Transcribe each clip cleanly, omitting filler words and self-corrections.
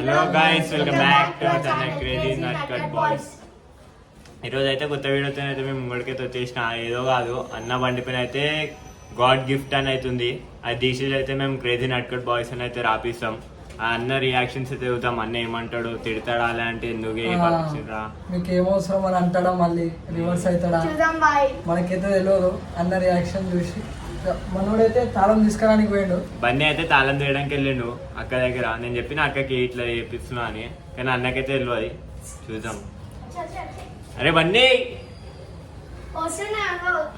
Hello guys, welcome back to our channel crazy nut cut boys. ఈరోజు అయితే కొత్త వీడియోతో అయితే మేము ముంగడికైతే వచ్చేసిన. ఏదో కాదు, అన్న బండి పైన అయితే గాడ్ గిఫ్ట్ అని అవుతుంది. అది తీసేది అయితే మేము క్రేజీ నట్ కట్ బాయ్స్ అని అయితే రాపిస్తాం. ఆ అన్న రియాక్షన్స్ అయితే చూద్దాం. అన్న ఏమంటాడు, తిడతాడా అలాంటి ఎందుకు మీకు ఏమవసరం అని అంటాడా, మళ్ళీ రివర్స్ అవుతాడా మనకైతే తెలియదు. అన్న రియాక్షన్ చూసి మనోడైతే తాళం తీసుకురానికి పోయిండు. బండి అయితే తాళం తీయడానికి వెళ్ళిండు అక్క దగ్గర. నేను చెప్పిన అక్కకి ఇట్లా చేపిస్తున్నా అని, కానీ అన్నకైతే తెలియదు. చూద్దాం. అరే బండి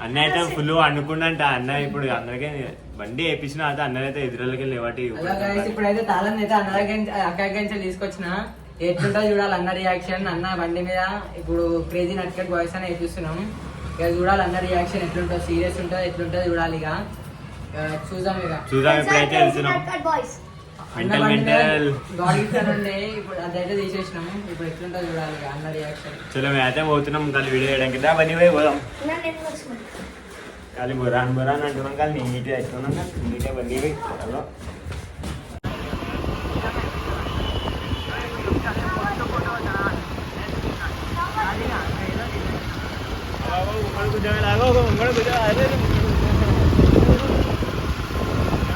అన్న అయితే ఫుల్ అనుకుండంట. అన్న ఇప్పుడు అందరికీ బండి వేపించిన అయితే అన్నదైతే ఎదురులకి లేవాటి. ఇప్పుడైతే తాళం అయితే అన్న దగ్గర అక్క దగ్గర తీసుకొచ్చిన. ఎట్లుంటో చూడాలి అన్న రియాక్షన్. అన్న బండి మీద ఇప్పుడు క్రేజీ నట్ కట్ బాయ్స్ అని వేపిస్తున్నాం. ఇక చూడాలి అన్న రియాక్షన్ ఎట్లుంటో, సీరియస్ ఉంటుందో ఎట్లుంటో చూడాలి. ఇక చూద్దాం. ఇప్పుడైతే వెళ్తున్నాం. ఇప్పుడు అదైతే తీసేసినాము. ఇప్పుడు ఎట్లుంటో చూడాలి ఇక అన్న రియాక్షన్. చలో మేము అయితే పోతున్నాం. కానీ వీడియో చేయడానికి బండి పోయి పోదాం. కానీ బొరాన్ అంటున్నాం. కానీ నీట్గా అవుతున్నాం. నీట్గా బండి పోయి హలో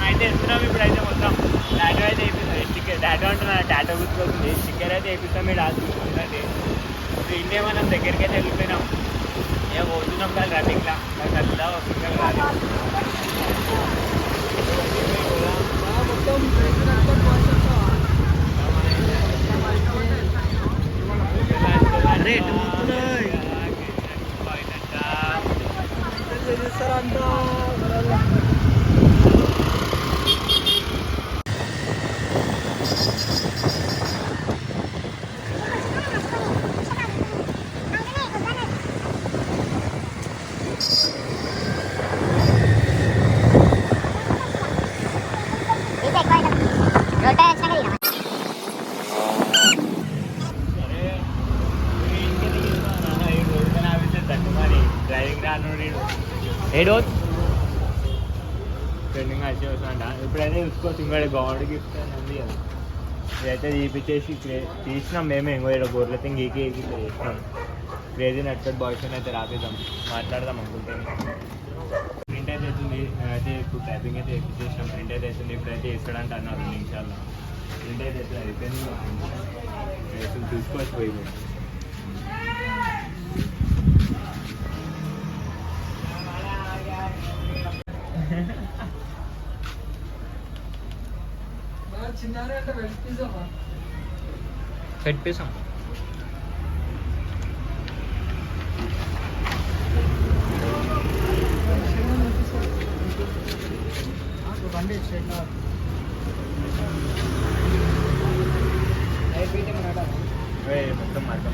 అయితే వెళ్తున్నాం. ఇప్పుడైతే మొత్తం టాటో అయితే వేపిస్తాం. స్టిక్కర్ టాటో అంటున్నా, టాటో గుర్తుకొస్తుంది. స్టిక్కర్ అయితే వేపిస్తాం. మీరు ఆడుతుందండి. ఇప్పుడు ఇండియా మనం దగ్గరికి అయితే వెళ్ళిపోయినాం. ఏం పోతున్నాం కానీ రన్నింగ్లా కల్లా వస్తున్నాం. ట్రెండింగ్ వచ్చి వస్తుందంట. ఇప్పుడైతే చూసుకోవచ్చు. ఇంకా గౌడ్ గిఫ్ట్ అని ఉంది కదా, ఇదైతే తీపిచ్చేసి తీసినాం మేమే. ఇంకో ఇక్కడ గొర్రెలతో గీకి ఇట్లా చేసినాం. క్రేజీ నట్ కట్ బాయ్స్ అయితే రాపిద్దాం, మాట్లాడదాం అనుకుంటే. ప్రింట్ అయితే అవుతుంది. అయితే ఇప్పుడు టైపింగ్ అయితే చేసినాం. ప్రింట్ అయితే అవుతుంది. ఇప్పుడైతే వేస్తాడంటే అన్నారు 2 నిమిషాల్లో. ప్రింట్ అయితే అయిపోయింది. చూసుకోవచ్చు పోయి. పెట్టేసాం. మొత్తం అర్థం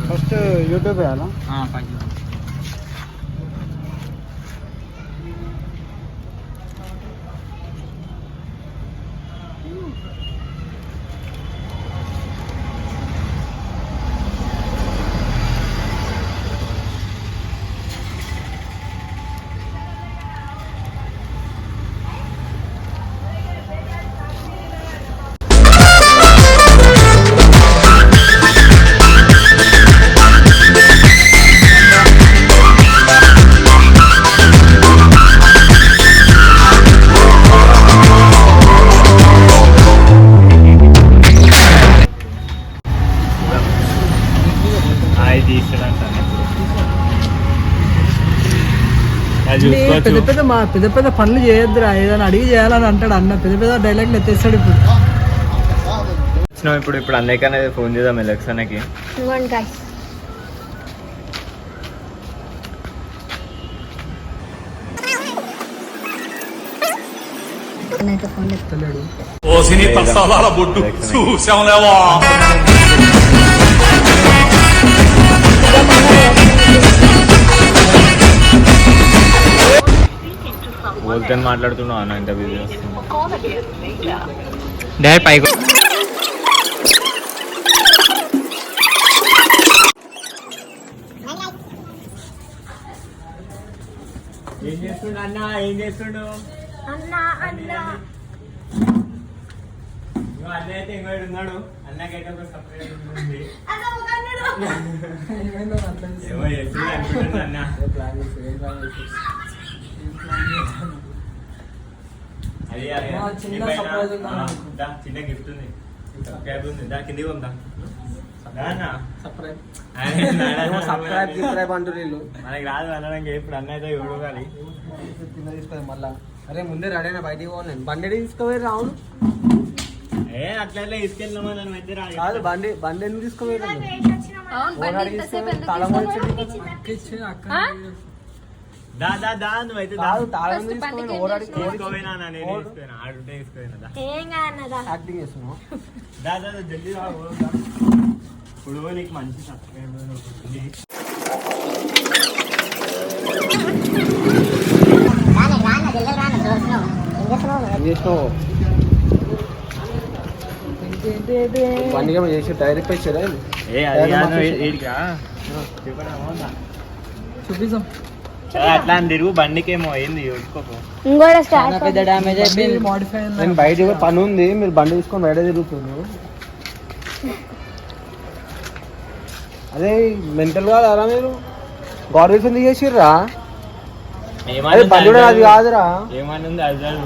ఫస్ట్ యూట్యూబ్ వేయాలా? పెద్ద పెద్ద పనులు చేయొద్దురా, ఏదైనా అడిగి చేయాలని అంటాడు అన్న. పెద్ద పెద్ద డైలాగ్లు ఎత్తేస్తాడు. ఇప్పుడు అందరికీ ఫోన్ చేద్దాం ఎలక్షన్కి. అయితే ఫోన్ చెప్తలేడు. ఓసిని ప్రసాదాల బొట్టు చూసాంలేవా వాళ్ళతో మాట్లాడుతున్నావు అన్న, ఇంత బిజీ వస్తుంది. డైరెక్ట్ పైకి ఏం చేస్తుండు అన్న, ఏం చేస్తుండు అన్న అయితే ఇంకోటి ఉన్నాడు. అన్నకైతే ఒక సపరేట్ ఉంది. ఏమైందో అట్లా చేసి- ఏమో చేస్తుంది అనుకుంటున్నా అన్న. ఏం ప్లాన్ చేసి- ఏం ప్లాన్ చేసి- ఏం ప్లాన్ చేశాను? అది మా చిన్న surprise ఉందా అనుకుంటా. చిన్న గిఫ్ట్ ఉంది, సబ్స్క్రైబ్ ఉంది. దా కిందికి పందా సబ్స్క్రైబ్ అంటారు వీళ్ళు. మనకి రాదు అనడానికి ఇప్పుడు అన్న అయితే చూడాలి. కింద తీసుకోవాలి మళ్ళా. అరే ముందే రెడీ అయినా బయటికి పోను. బండి తీసుకోవాలి రావును. ఏ అట్లా తీసుకెళ్ళినామా దాని మధ్య కాదు బండి ఎందుకు తీసుకోవాలి? దా దా దా నువ్వైతే దా. కాదు తాళం తీసుకోవాలి. తీసుకోపోయినా అన్న, నేను తీసుకోపోయినా, ఆడుంటే తీసుకోపోయినా. దా. యాక్టింగ్ చేస్తున్నావు. దా దా దా, జల్దీ రా, ఓ దా. ఇప్పుడు నీకు మంచి సబ్స్క్రైబర్ ఉంటుంది. ఏం చేసినావు? బండిగా చేసి డైరెక్ట్ వచ్చారా? ఏ అది కాదు, వీడికి రా. చెప్పరా, బాగుందా? చూపిస్తాం. అట్లా అని తిరుగు, బండికేమో అయింది చూసుకోపో. పెద్ద డ్యామేజ్ అయిపోయింది. మోడిఫై నేను బయట పని ఉంది, మీరు బండి తీసుకొని బయట తిరుగుతున్నారు. అదే మెంటల్ గా అలా మీరు గవర్నమెంట్ ఎందుకు చేసిర్రా? అదే బండి కూడా అది కాదురా. ఏమనుంది అది కాదు.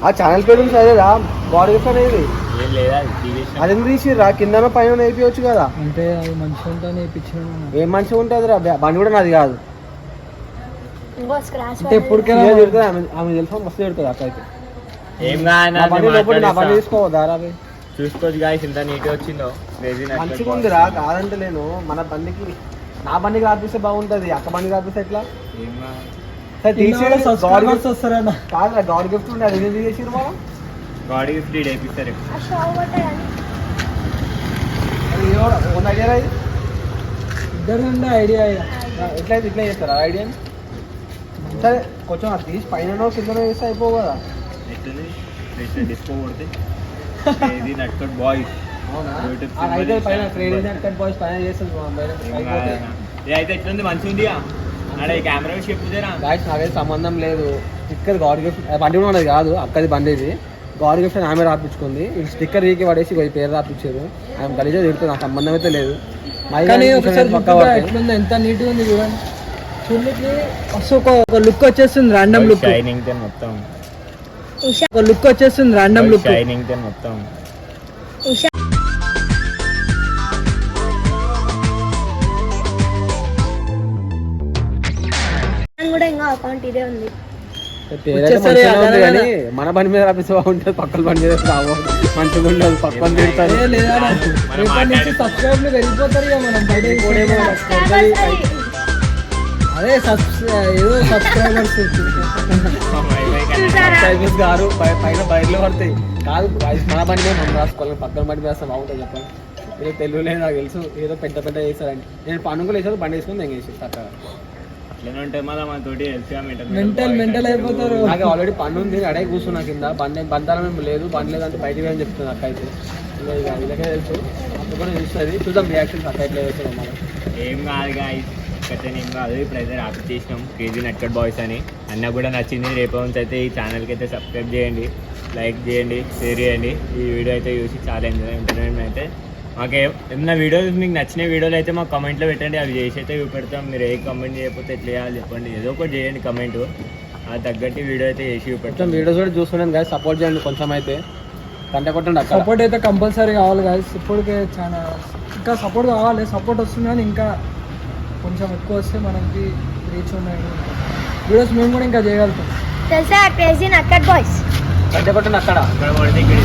ఆ ఛానల్ పేరు నుంచి అదేరా గవర్నమెంట్ అనేది. ఏం లేదా అది తీసేసిన. అది ఎందుకు తీసిర్రా? కింద పైన వేయించవచ్చు కదా. అంటే అది మంచిగా ఉంటుంది వేయించాడు. ఏం మంచిగా ఉంటుంది రా, బండి కూడా నాది కాదు. అంటే ఎప్పటికైనా తిడుతుంది ఆమె తెలుసా, మస్తు తిడుతుంది అక్క అయితే. ఏం నా బండి లోపల నా బండి తీసుకోవద్దా? చూసుకోవచ్చు గాయస్, ఇంత నీట్ వచ్చిందో. మంచిగా ఉందిరా, కాదంటే నేను మన బండికి నా బండికి రాపిస్తే బాగుంటది, అక్క బండికి రాపిస్తే ఎట్లా? కాదురా గౌడ్ గిఫ్ట్ ఉండే, అది ఎందుకు చేసిరు మనం? గాడి గిఫ్ట్ వేపిస్తారు. ఐడియా ఇద్దరు ఉండే ఐడియా. ఎట్లా ఇట్లా చేస్తారా ఐడియాని? సరే కొంచెం అది తీసి పైన కింద వేస్తే అయిపోవు కదా. ఎట్టుంది డిస్కో కొడితే ఇది నట్కట్ బాయ్స్. అయితే పైన క్రేజీ నట్ బాయ్స్ పైన చేస్తుంది. అయితే ఎట్లుంది, మంచిగా ఉంది. అక్కడ ఈ కెమెరా చెప్పుదేరా గాయస్, నాకైతే సంబంధం లేదు. స్టిక్కర్ గాడ్ గిఫ్ట్ బండి కూడా ఉన్నది కాదు, అక్కది బండి ఇది. గాడ్ గిఫ్ట్ ఆమె రాపించుకుంది. ఈ స్టిక్కర్ వీకి పడేసి ఈ పేరు రాపించారు. ఆమె గలీజా తిడుతుంది, నాకు సంబంధం అయితే లేదు. ఎంత నీట్గా ఉంది చూడండి. చూడడానికి ఒక లుక్ వచ్చేస్తుంది, రాండమ్ లుక్. షైనింగ్ తో మొత్తం, ఒక లుక్ వచ్చేస్తుంది, రాండమ్ లుక్. షైనింగ్ తో మొత్తం. కూడా ఇంకా అకౌంట్ ఇదే ఉంది. కానీ మన బండి మీద రాపిస్తే బాగుంటుంది, పక్కన బండి మీద మంచిగా ఉండదు. పక్కన తిడతారు. సబ్స్క్రైబ్ వెళ్ళిపోతారు ఇక మనం బయట. అదే ఏదో సబ్స్క్రైబర్స్ సబ్స్క్రైబర్స్ గారు పైన బయటలో పడతాయి. కాదు మన బండి మీద మనం రాసుకోవాలి, పక్కన బండి మీద బాగుంటుంది. చెప్పండి, ఏదో తెలుగు లేదు నాకు తెలుసు. ఏదో పెద్ద పెద్ద చేస్తారండి. నేను పనుకులు వేసాను, బండి వేసుకొని నేను వేసి చక్కగా మెంటల్ అయిపోతారు. నాకు ఆల్రెడీ పని ఉంది, అడే కూర్చున్నా కింద. బంధాలం ఏం లేదు, బండి లేదంటే బయటికి అని చెప్తుంది అక్క అయితే. వీళ్ళకే తెలుసు, అక్క కూడా చూస్తుంది. చూద్దాం రియాక్షన్స్ అక్క ఎట్లా చేస్తున్నాం మనం. ఏం కాదు గాయస్, ఏం కాదు. ఇప్పుడైతే రాపి చేసినాం క్రేజీ నట్కట్ బాయ్స్ అని. అన్న కూడా నచ్చింది. రేపు నుంచి అయితే ఈ ఛానల్కి అయితే సబ్స్క్రైబ్ చేయండి, లైక్ చేయండి, షేర్ చేయండి. ఈ వీడియో అయితే చూసి చాలా ఎంటర్టైన్మెంట్ అయితే మాకు ఏమన్నా వీడియోలు మీకు నచ్చిన వీడియోలు అయితే మాకు కమెంట్లో పెట్టండి, అవి చేసి అయితే చూపెడతాం. మీరు ఏ కమెంట్ చేయకపోతే ఎట్లా చేయాలి చెప్పండి, ఏదో ఒకటి చేయండి కమెంట్. అది తగ్గట్టు వీడియో అయితే చేసి చూపెడతాం. వీడియోస్ కూడా చూస్తున్నాను గాయస్, సపోర్ట్ చేయండి కొంచెం అయితే. కంటే కొట్టండి, సపోర్ట్ అయితే కంపల్సరీ కావాలి గాయస్. ఇప్పటికే చాలా ఇంకా సపోర్ట్ కావాలి. సపోర్ట్ వస్తుంది కానీ ఇంకా కొంచెం ఎక్కువ వస్తే మనకి రీచ్ ఉన్నాయి వీడియోస్ మేము కూడా ఇంకా చేయగలుగుతాం. తెలుసా క్రేజీ నట్కట్ బాయ్స్ కంటే కొట్టండి అక్కడ. అక్కడ పడితే ఇక్కడ